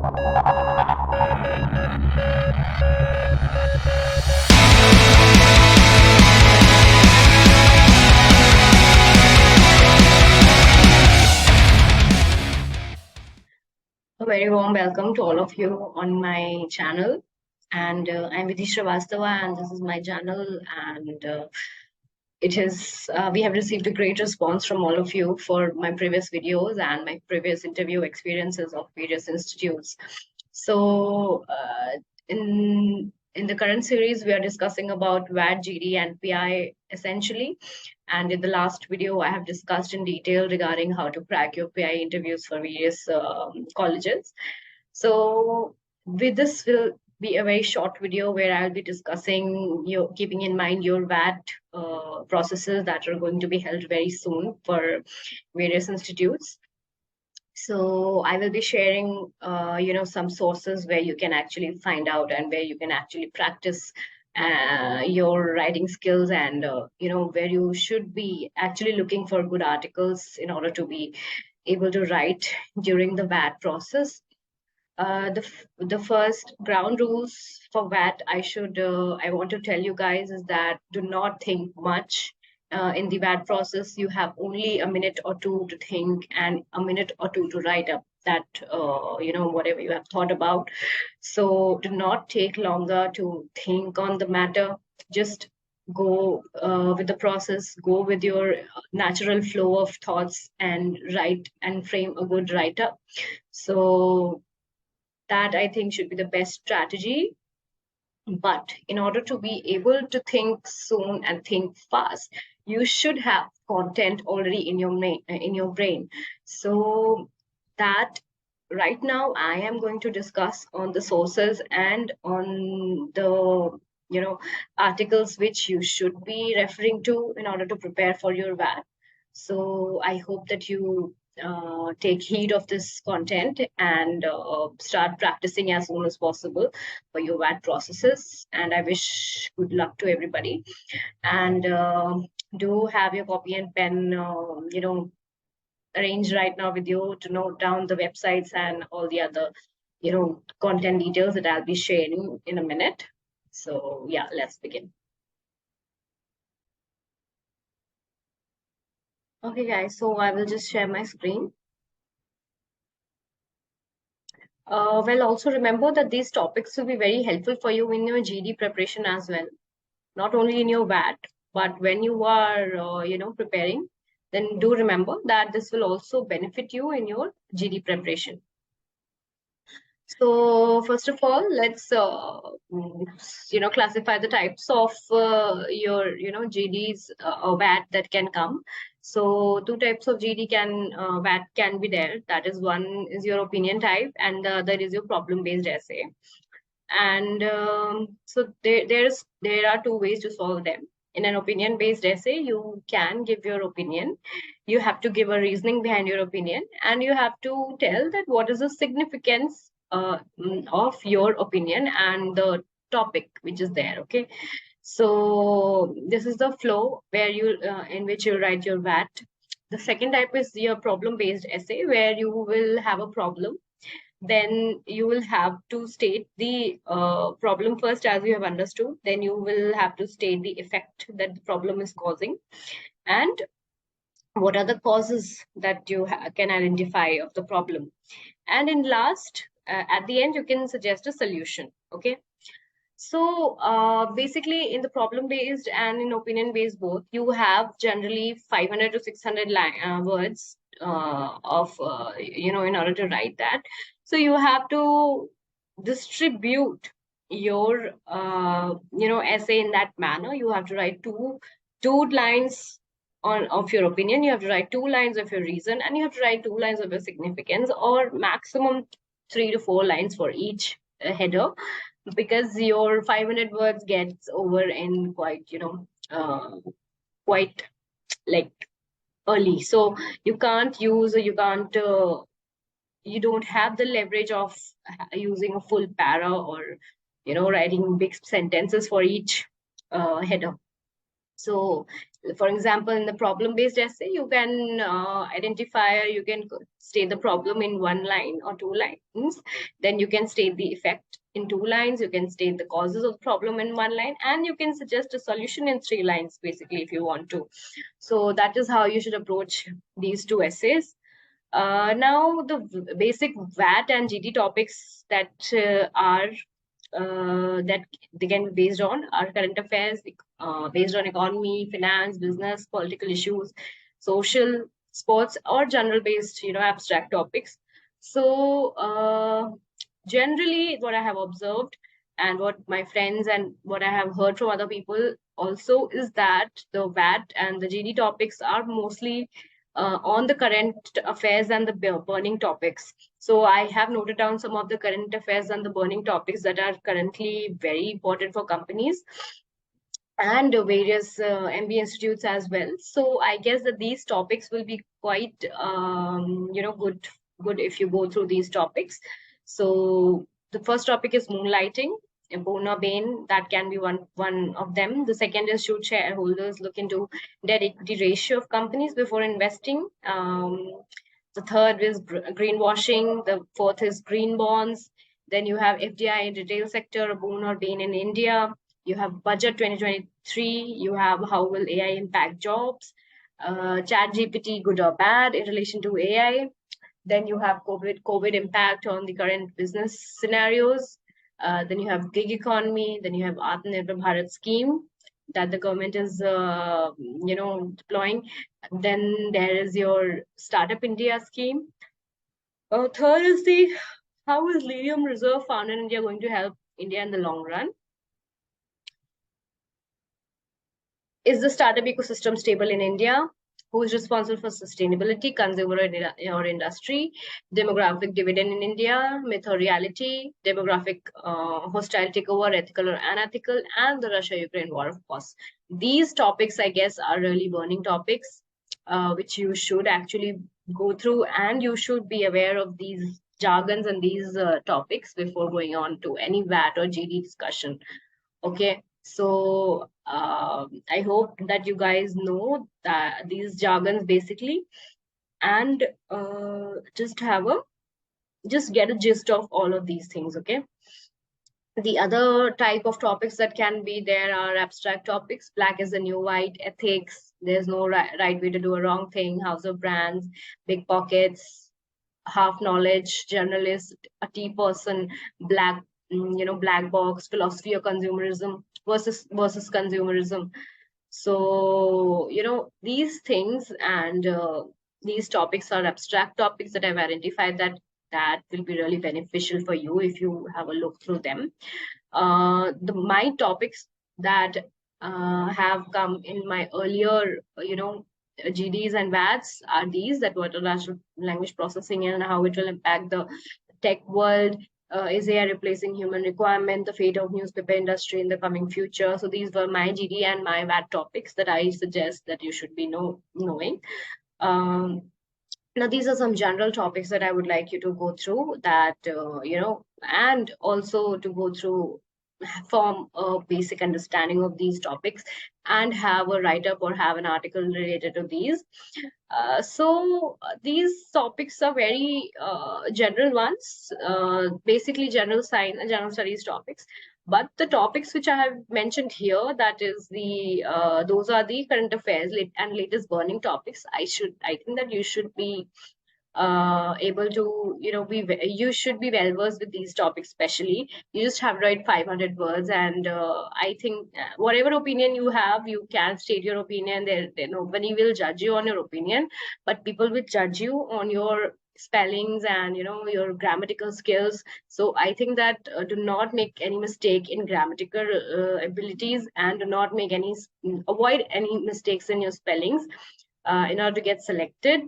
A very warm welcome to all of you on my channel. And I'm Vidhi Srivastava, and this is my channel. And we have received a great response from all of you for my previous videos and my previous interview experiences of various institutes. So, in the current series, we are discussing about WAT, GD, and PI essentially. And in the last video, I have discussed in detail regarding how to crack your PI interviews for various colleges. So with this will be a very short video where I'll be discussing your keeping in mind your WAT processes that are going to be held very soon for various institutes. So I will be sharing, some sources where you can actually find out and where you can actually practice your writing skills, and where you should be actually looking for good articles in order to be able to write during the VAT process. The first ground rules for VAT I want to tell you guys is that do not think much. In the VAT process, you have only a minute or two to think and a minute or two to write up that whatever you have thought about. So do not take longer to think on the matter. Just go with the process, go with your natural flow of thoughts and write and frame a good write up. So that I think should be the best strategy. But in order to be able to think soon and think fast, you should have content already in your brain. So that right now I am going to discuss on the sources and on the articles which you should be referring to in order to prepare for your VAT. So I hope that you take heed of this content and start practicing as soon as possible for your VAT processes. And I wish good luck to everybody. And do have your copy and pen, arranged right now with you to note down the websites and all the other, content details that I'll be sharing in a minute. So yeah, let's begin. Okay, guys, so I will just share my screen. Well, also remember that these topics will be very helpful for you in your GD preparation as well. Not only in your VAT, but when you are, preparing, then do remember that this will also benefit you in your GD preparation. So first of all, let's classify the types of your GDs or VAT that can come. So two types of GD VAT can be there. That is, one is your opinion type, and the other is your problem-based essay. And so there are two ways to solve them. In an opinion-based essay, you can give your opinion. You have to give a reasoning behind your opinion, and you have to tell that what is the significance of your opinion and the topic which is there. Okay, so this is the flow where you in which you write your VAT. The second type is your problem-based essay, where you will have a problem. Then you will have to state the problem first, as you have understood. Then you will have to state the effect that the problem is causing, and what are the causes that you can identify of the problem. And in last, at the end, you can suggest a solution. Okay. So basically, in the problem-based and in opinion-based both, you have generally 500 to 600 words in order to write that. So you have to distribute your essay in that manner. You have to write two lines of your opinion. You have to write 2 lines of your reason, and you have to write 2 lines of your significance, or maximum 3 to 4 lines for each header, because your 500 words gets over in quite like early. So you can't use, you can't you don't have the leverage of using a full para, or writing big sentences for each header. So, for example, in the problem-based essay, you can identify, you can state the problem in one line or two lines. Then you can state the effect in two lines. You can state the causes of the problem in one line, and you can suggest a solution in three lines, basically, if you want to. So that is how you should approach these two essays. Now, the basic VAT and GD topics that are that they can be based on are current affairs, based on economy, finance, business, political issues, social, sports, or general based, abstract topics. So generally, what I have observed and what my friends and what I have heard from other people also is that the VAT and the GD topics are mostly on the current affairs and the burning topics. So I have noted down some of the current affairs and the burning topics that are currently very important for companies and various MBA institutes as well. So I guess that these topics will be quite, good if you go through these topics. So the first topic is moonlighting, a boon or bane. That can be one of them. The second is, should shareholders look into debt equity ratio of companies before investing? The third is greenwashing. The fourth is green bonds. Then you have FDI in retail sector, a boon or bane in India. You have budget 2023. You have how will AI impact jobs? Chat GPT, good or bad in relation to AI. Then you have COVID impact on the current business scenarios. Then you have gig economy. Then you have Atmanirbhar Bharat scheme that the government is, deploying. Then there is your Startup India scheme. Third is the how is lithium reserve found in India going to help India in the long run? Is the startup ecosystem stable in India? Who is responsible for sustainability, consumer or industry? Demographic dividend in India, myth or reality? Demographic hostile takeover, ethical or unethical? And the Russia-Ukraine war, of course. These topics, I guess, are really burning topics, which you should actually go through, and you should be aware of these jargons and these topics before going on to any VAT or GD discussion. Okay, so I hope that you guys know that these jargons basically, and just get a gist of all of these things. Okay, the other type of topics that can be there are abstract topics. Black is the new white, ethics, there's no right way to do a wrong thing, house of brands, big pockets, half knowledge, generalist, a tea person, black, black box, philosophy of consumerism versus consumerism. So these things and these topics are abstract topics that I've identified that will be really beneficial for you if you have a look through them. My topics that have come in my earlier GDs and VATs are these, that what are natural language processing and how it will impact the tech world. Is AI replacing human requirement? The fate of newspaper industry in the coming future. So these were my GD and my VAT topics that I suggest that you should be knowing. Now, these are some general topics that I would like you to go through that, and also to go through, form a basic understanding of these topics and have a write-up or have an article related to these. So these topics are very general ones, basically general science and general studies topics. But the topics which I have mentioned here, that is those are the current affairs and latest burning topics. I think that you should be able to, you should be well versed with these topics. Especially, you just have to write 500 words, and I think whatever opinion you have, you can state your opinion. There nobody will judge you on your opinion, but people will judge you on your spellings and your grammatical skills. So I think that do not make any mistake in grammatical abilities, and do not make avoid any mistakes in your spellings in order to get selected.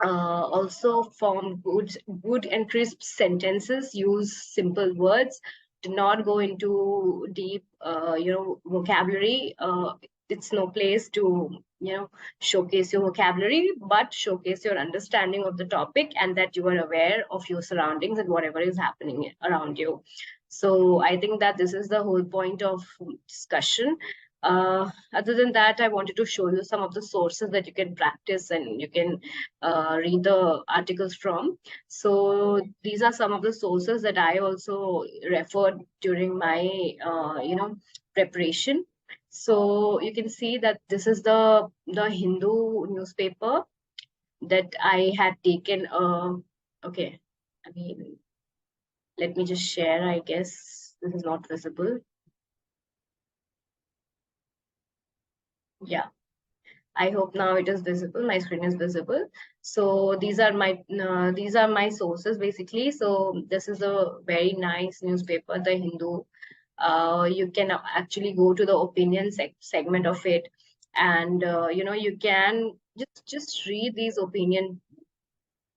Also form good and crisp sentences, use simple words, do not go into deep vocabulary. It's no place to showcase your vocabulary, but showcase your understanding of the topic and that you are aware of your surroundings and whatever is happening around you. So I think that this is the whole point of discussion. Other than that, I wanted to show you some of the sources that you can practice and you can read the articles from. So these are some of the sources that I also referred during my preparation. So you can see that this is the Hindu newspaper that I had taken. Okay, I mean, let me just share. I guess this is not visible. Yeah. I hope now it is visible. My screen is visible. So these are my sources basically. So this is a very nice newspaper, The Hindu. You can actually go to the opinion segment of it, and you can just read these opinion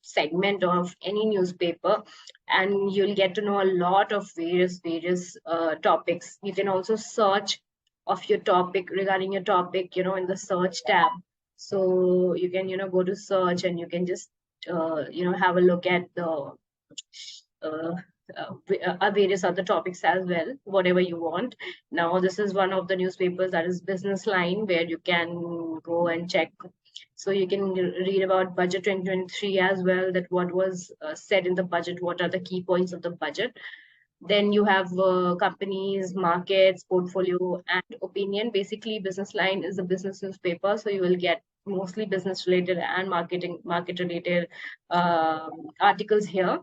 segment of any newspaper, and you'll get to know a lot of various topics. You can also search of your topic regarding your topic, in the search tab. So you can go to search, and you can just have a look at the uh, various other topics as well, whatever you want. Now, this is one of the newspapers that is Business Line, where you can go and check. So you can read about budget 2023 as well, that what was said in the budget, what are the key points of the budget. Then you have companies, markets, portfolio, and opinion. Basically, Business Line is a business newspaper, so you will get mostly business related and market related articles here.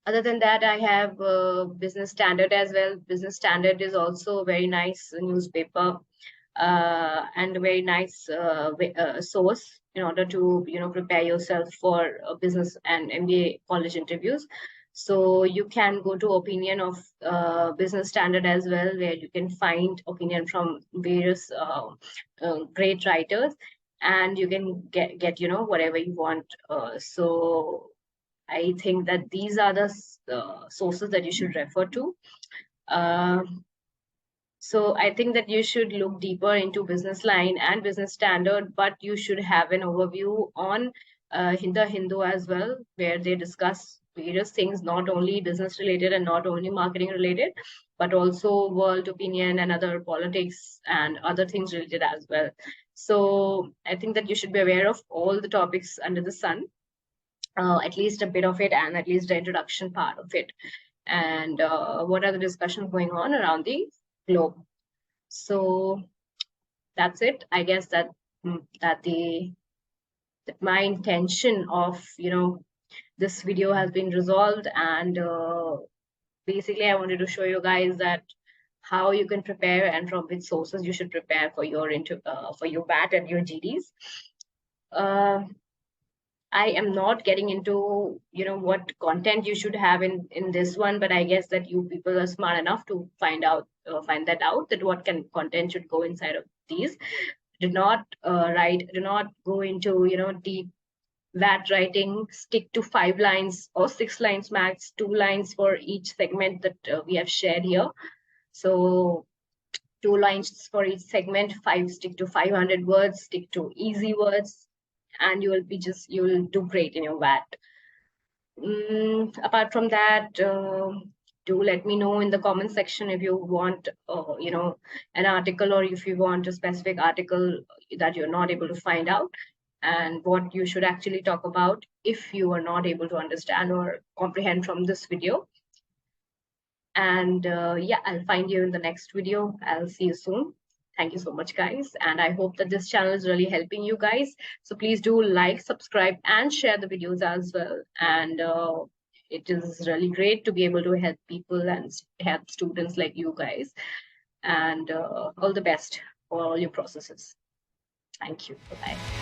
Other than that, I have Business Standard as well. Business Standard is also a very nice newspaper and a very nice source in order to prepare yourself for business and MBA college interviews. So you can go to opinion of Business Standard as well, where you can find opinion from various great writers, and you can get whatever you want. So I think that these are the sources that you should refer to. Uh, so I think that you should look deeper into Business Line and Business Standard, but you should have an overview on the Hindu as well, where they discuss various things, not only business related and not only marketing related, but also world opinion and other politics and other things related as well. So I think that you should be aware of all the topics under the sun, at least a bit of it, and at least the introduction part of it, and what are the discussions going on around the globe. So that's it. I guess that that my intention of this video has been resolved, and basically I wanted to show you guys that how you can prepare and from which sources you should prepare for your for your WAT and your GDs. I am not getting into what content you should have in this one, but I guess that you people are smart enough to find that out, that what content should go inside of these. Do not do not go into deep VAT writing. Stick to 5 lines or 6 lines max, 2 lines for each segment that we have shared here. So 2 lines for each segment, stick to 500 words, stick to easy words, and you will do great in your VAT. Apart from that, do let me know in the comment section if you want an article, or if you want a specific article that you're not able to find out, and what you should actually talk about if you are not able to understand or comprehend from this video. And yeah, I'll find you in the next video. I'll see you soon. Thank you so much, guys, and I hope that this channel is really helping you guys. So please do like, subscribe, and share the videos as well. And it is really great to be able to help people and help students like you guys. And all the best for all your processes. Thank you. Bye-bye.